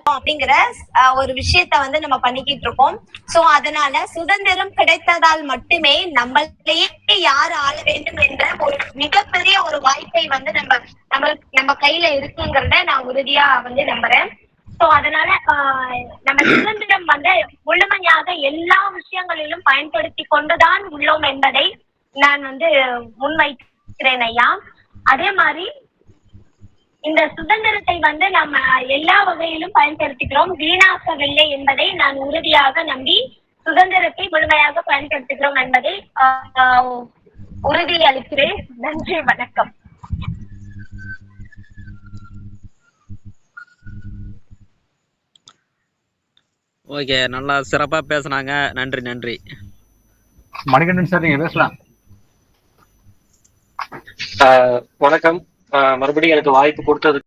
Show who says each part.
Speaker 1: அப்படிங்கிற ஒரு விஷயத்த வந்து நம்ம பண்ணிக்கிட்டு இருக்கோம். சோ அதனால சுதந்திரம் கிடைத்ததால் மட்டுமே நம்மளையே யார் ஆள வேண்டும் என்ற ஒரு மிகப்பெரிய ஒரு வாய்ப்பை வந்து நம்ம கையில இருக்குங்கிறத நான் உறுதியா வந்து நம்புறேன். சோ அதனால நம்ம சுதந்திரம் வந்து முழுமையாக எல்லா விஷயங்களிலும் பயன்படுத்தி கொண்டுதான் உள்ளோம் என்பதை நான் வந்து முன்வைக்கிறேன் ஐயா. அதே மாதிரி இந்த சுதந்திரத்தை வந்து நம்ம எல்லா வகையிலும் பயன்படுத்திக்கிறோம், வீணாக்கவில்லை என்பதை நான் உறுதியாக நம்பி சுதந்திரத்தை முழுமையாக பயன்படுத்துகிறோம் என்பதை உறுதி அளிக்கிறேன். நன்றி, வணக்கம்.
Speaker 2: ஓகே, நல்லா சிறப்பா பேசுனாங்க. நன்றி நன்றி.
Speaker 3: மணிகண்டன் சார், நீங்க பேசலாம்.
Speaker 4: வணக்கம். மறுபடியும் எனக்கு வாய்ப்பு கொடுத்தது